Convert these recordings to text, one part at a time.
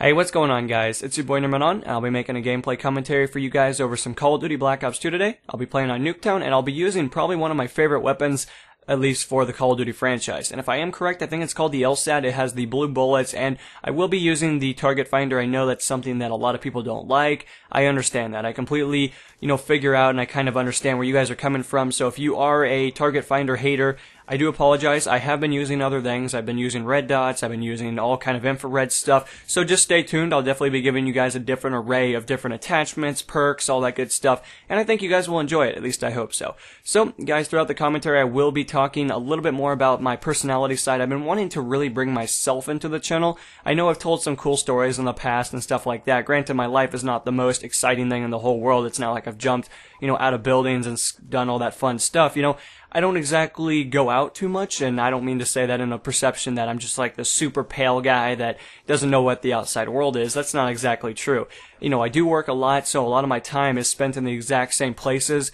Hey, what's going on, guys? It's your boy Gunnar, and I'll be making a gameplay commentary for you guys over some Call of Duty Black Ops 2 today. I'll be playing on Nuketown, and I'll be using probably one of my favorite weapons, at least for the Call of Duty franchise. And if I am correct, I think it's called the LSAT. It has the blue bullets, and I will be using the target finder. I know that's something that a lot of people don't like. I understand that. I completely, figure out, and I kind of understand where you guys are coming from. So if you are a target finder hater, I do apologize. I have been using other things. I've been using red dots. I've been using all kind of infrared stuff. So just stay tuned. I'll definitely be giving you guys a different array of different attachments, perks, all that good stuff. And I think you guys will enjoy it. At least I hope so. So, guys, throughout the commentary, I will be talking a little bit more about my personality side. I've been wanting to really bring myself into the channel. I know I've told some cool stories in the past and stuff like that. Granted, my life is not the most exciting thing in the whole world. It's not like I've jumped, out of buildings and done all that fun stuff. I don't exactly go out too much, and I don't mean to say that in a perception that I'm just like the super pale guy that doesn't know what the outside world is. That's not exactly true. I do work a lot, so a lot of my time is spent in the exact same places,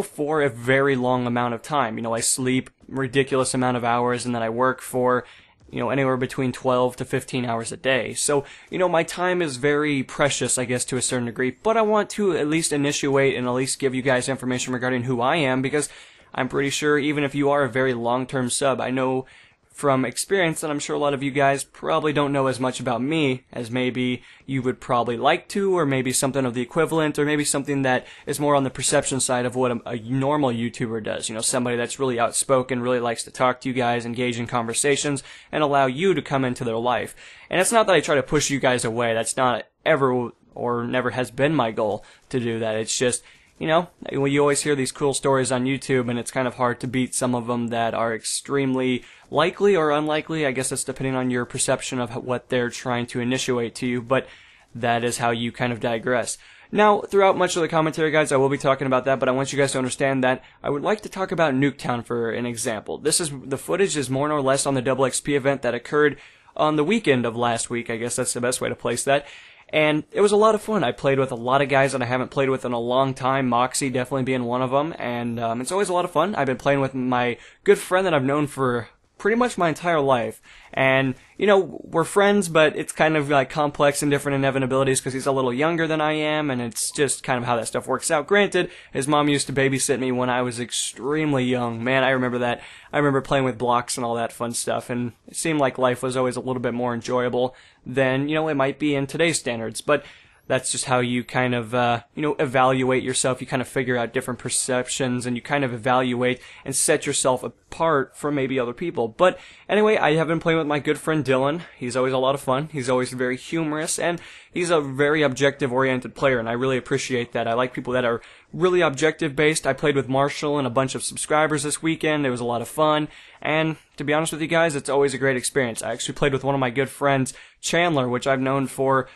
for a very long amount of time. I sleep ridiculous amount of hours, and then I work for, anywhere between 12 to 15 hours a day. So, my time is very precious, I guess, to a certain degree, but I want to at least initiate and at least give you guys information regarding who I am, because I'm pretty sure even if you are a very long-term sub, I know from experience that I'm sure a lot of you guys probably don't know as much about me as maybe you would probably like to, or maybe something of the equivalent, or maybe something that is more on the perception side of what a normal YouTuber does. Somebody that's really outspoken, really likes to talk to you guys, engage in conversations, and allow you to come into their life. And it's not that I try to push you guys away. That's not ever or never has been my goal to do that. It's just, you always hear these cool stories on YouTube, and it's kind of hard to beat some of them that are extremely likely or unlikely. I guess that's depending on your perception of what they're trying to initiate to you, but that is how you kind of digress. Now, throughout much of the commentary, guys, I will be talking about that, but I want you guys to understand that I would like to talk about Nuketown for an example. The footage is more or less on the Double XP event that occurred on the weekend of last week. I guess that's the best way to place that. And it was a lot of fun. I played with a lot of guys that I haven't played with in a long time, Moxie definitely being one of them, and it's always a lot of fun. I've been playing with my good friend that I've known for pretty much my entire life, and, we're friends, but it's kind of like complex and different inevitabilities because he's a little younger than I am, and it's just kind of how that stuff works out. Granted, his mom used to babysit me when I was extremely young. Man, I remember that. I remember playing with blocks and all that fun stuff, and it seemed like life was always a little bit more enjoyable than, it might be in today's standards, but that's just how you kind of, evaluate yourself. You kind of figure out different perceptions, and you kind of evaluate and set yourself apart from maybe other people. But anyway, I have been playing with my good friend Dylan. He's always a lot of fun. He's always very humorous, and he's a very objective-oriented player, and I really appreciate that. I like people that are really objective-based. I played with Marshall and a bunch of subscribers this weekend. It was a lot of fun, and to be honest with you guys, it's always a great experience. I actually played with one of my good friends, Chandler, which I've known for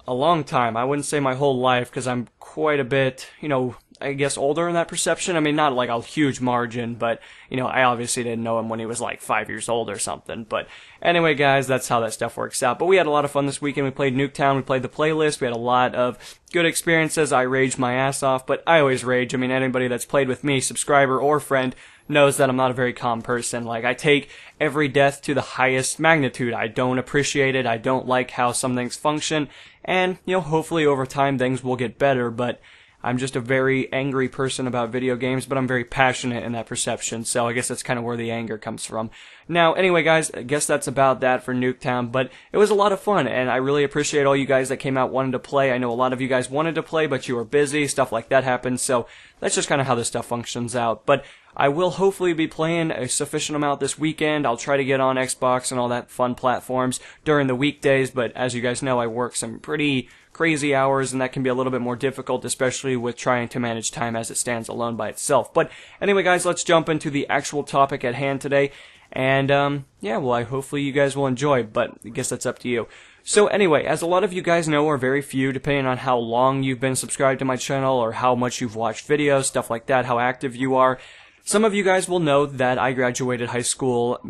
a long time. I wouldn't say my whole life, because I'm quite a bit, I guess older in that perception. I mean, not like a huge margin, but, I obviously didn't know him when he was like 5 years old or something. But anyway, guys, that's how that stuff works out. But we had a lot of fun this weekend. We played Nuketown. We played the playlist. We had a lot of good experiences. I raged my ass off, but I always rage. I mean, anybody that's played with me, subscriber or friend, knows that I'm not a very calm person. Like, I take every death to the highest magnitude. I don't appreciate it. I don't like how some things function. And, hopefully over time things will get better, but I'm just a very angry person about video games, but I'm very passionate in that perception, so I guess that's kind of where the anger comes from. Now, anyway, guys, I guess that's about that for Nuketown, but it was a lot of fun, and I really appreciate all you guys that came out wanting to play. I know a lot of you guys wanted to play, but you were busy, stuff like that happened, so that's just kind of how this stuff functions out. But I will hopefully be playing a sufficient amount this weekend. I'll try to get on Xbox and all that fun platforms during the weekdays, but as you guys know, I work some pretty crazy hours, and that can be a little bit more difficult, especially with trying to manage time as it stands alone by itself. But anyway, guys, let's jump into the actual topic at hand today. And, hopefully you guys will enjoy, but I guess that's up to you. So anyway, as a lot of you guys know, or very few, depending on how long you've been subscribed to my channel, or how much you've watched videos, stuff like that, how active you are, some of you guys will know that I graduated high school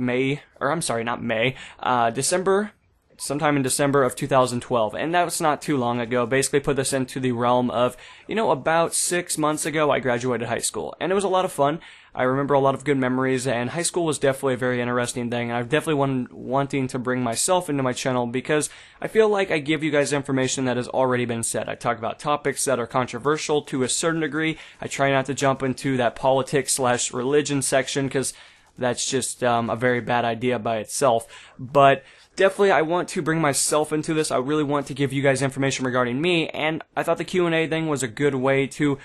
December sometime in December of 2012, and that was not too long ago. Basically put this into the realm of, about 6 months ago I graduated high school, and it was a lot of fun. I remember a lot of good memories, and high school was definitely a very interesting thing, and I've definitely wanting to bring myself into my channel because I feel like I give you guys information that has already been said. I talk about topics that are controversial to a certain degree. I try not to jump into that politics/religion section because that's just a very bad idea by itself. But definitely I want to bring myself into this. I really want to give you guys information regarding me, and I thought the Q&A thing was a good way to,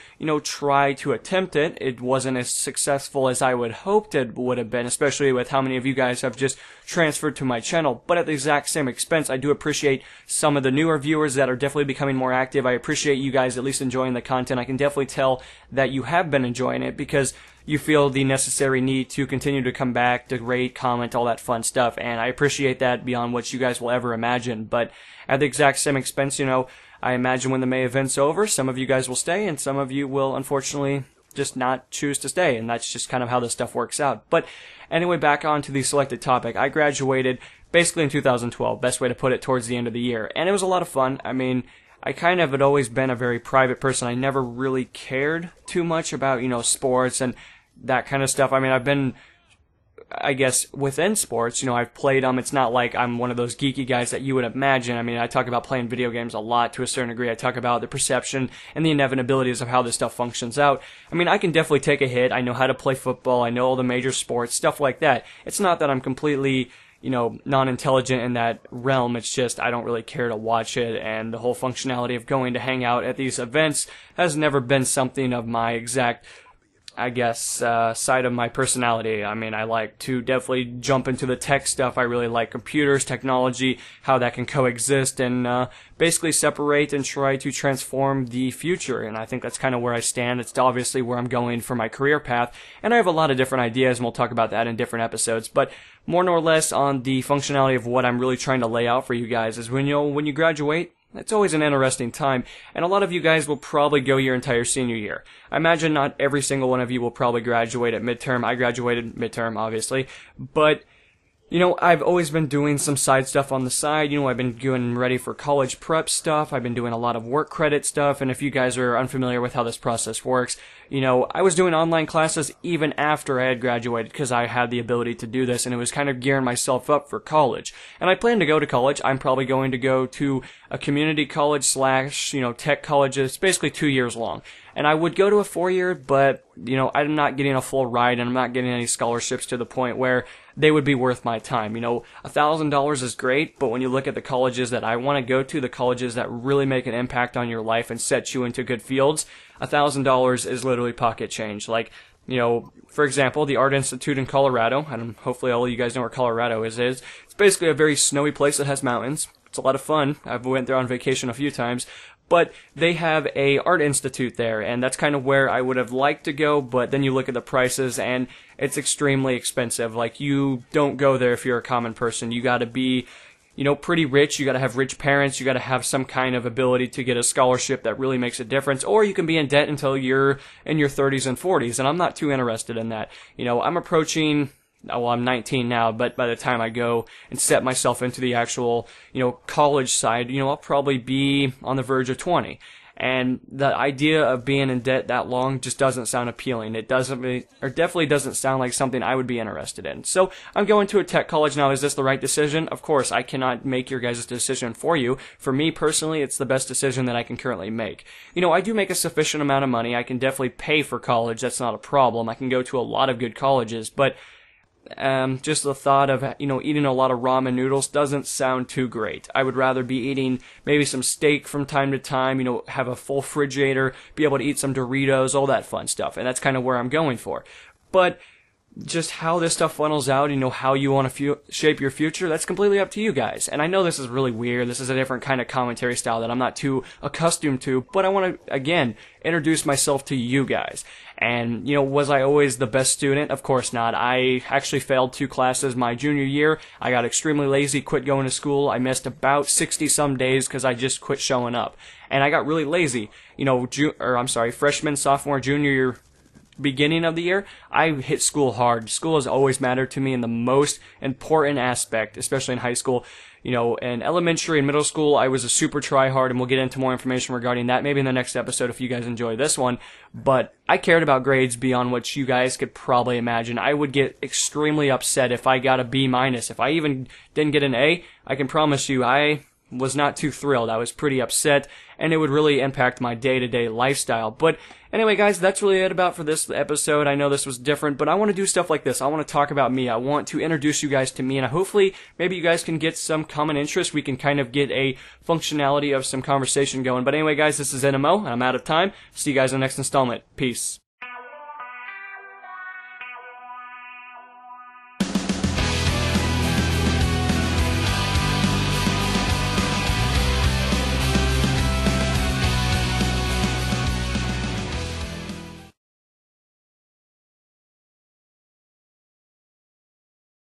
try to attempt it. It wasn't as successful as I would hoped it would have been, especially with how many of you guys have just transferred to my channel. But at the exact same expense, I do appreciate some of the newer viewers that are definitely becoming more active. I appreciate you guys at least enjoying the content. I can definitely tell that you have been enjoying it because you feel the necessary need to continue to come back, to rate, comment, all that fun stuff, and I appreciate that beyond what you guys will ever imagine. But at the exact same expense, I imagine when the May event's over, some of you guys will stay, and some of you will unfortunately just not choose to stay, and that's just kind of how this stuff works out. But anyway, back on to the selected topic. I graduated basically in 2012, best way to put it, towards the end of the year, and it was a lot of fun. I mean, I kind of had always been a very private person. I never really cared too much about, sports and that kind of stuff. I mean, I've been, I guess, within sports, I've played them. It's not like I'm one of those geeky guys that you would imagine. I mean, I talk about playing video games a lot to a certain degree. I talk about the perception and the inevitabilities of how this stuff functions out. I mean, I can definitely take a hit. I know how to play football. I know all the major sports, stuff like that. It's not that I'm completely, non-intelligent in that realm. It's just I don't really care to watch it, and the whole functionality of going to hang out at these events has never been something of my exact, I guess, side of my personality. I mean, I like to definitely jump into the tech stuff. I really like computers, technology, how that can coexist, and basically separate and try to transform the future. And I think that's kind of where I stand. It's obviously where I'm going for my career path, and I have a lot of different ideas, and we'll talk about that in different episodes. But more or less on the functionality of what I'm really trying to lay out for you guys is when you graduate, it's always an interesting time, and a lot of you guys will probably go your entire senior year. I imagine not every single one of you will probably graduate at midterm. I graduated midterm, obviously, but I've always been doing some side stuff on the side. I've been getting ready for college prep stuff. I've been doing a lot of work credit stuff, and if you guys are unfamiliar with how this process works, I was doing online classes even after I had graduated because I had the ability to do this, and it was kind of gearing myself up for college. And I plan to go to college. I'm probably going to go to a community college slash, tech college. It's basically 2 years long. And I would go to a 4-year, but, I'm not getting a full ride, and I'm not getting any scholarships to the point where they would be worth my time. $1,000 is great, but when you look at the colleges that I want to go to, the colleges that really make an impact on your life and set you into good fields, $1,000 is literally pocket change. Like, for example, the Art Institute in Colorado, and hopefully all of you guys know where Colorado is. It's basically a very snowy place that has mountains. It's a lot of fun. I've went there on vacation a few times. But they have a art institute there, and that's kind of where I would have liked to go, but then you look at the prices, and it's extremely expensive. Like, you don't go there if you're a common person. You gotta be, pretty rich. You gotta have rich parents. You gotta have some kind of ability to get a scholarship that really makes a difference, or you can be in debt until you're in your 30s and 40s, and I'm not too interested in that. I'm approaching... Well, I'm 19 now, but by the time I go and set myself into the actual, college side, I'll probably be on the verge of 20. And the idea of being in debt that long just doesn't sound appealing. It definitely doesn't sound like something I would be interested in. So I'm going to a tech college now. Is this the right decision? Of course, I cannot make your guys' decision for you. For me personally, it's the best decision that I can currently make. I do make a sufficient amount of money. I can definitely pay for college. That's not a problem. I can go to a lot of good colleges, but just the thought of, eating a lot of ramen noodles doesn't sound too great. I would rather be eating maybe some steak from time to time, have a full refrigerator, be able to eat some Doritos, all that fun stuff. And that's kind of where I'm going for. But just how this stuff funnels out, how you want to shape your future, that's completely up to you guys. And I know this is really weird. This is a different kind of commentary style that I'm not too accustomed to, but I want to, again, introduce myself to you guys. And, was I always the best student? Of course not. I actually failed 2 classes my junior year. I got extremely lazy, quit going to school. I missed about 60-some days because I just quit showing up. And I got really lazy. Freshman, sophomore, junior year, beginning of the year, I hit school hard. School has always mattered to me in the most important aspect, especially in high school. You know, in elementary and middle school, I was a super try-hard, and we'll get into more information regarding that maybe in the next episode if you guys enjoy this one. But I cared about grades beyond what you guys could probably imagine. I would get extremely upset if I got a B-. If I even didn't get an A, I can promise you I was not too thrilled. I was pretty upset, and it would really impact my day-to-day lifestyle. But anyway, guys, that's really it about for this episode. I know this was different, but I want to do stuff like this. I want to talk about me. I want to introduce you guys to me, and hopefully maybe you guys can get some common interest. We can kind of get a functionality of some conversation going. But anyway, guys, this is NMO, and I'm out of time. See you guys in the next installment. Peace.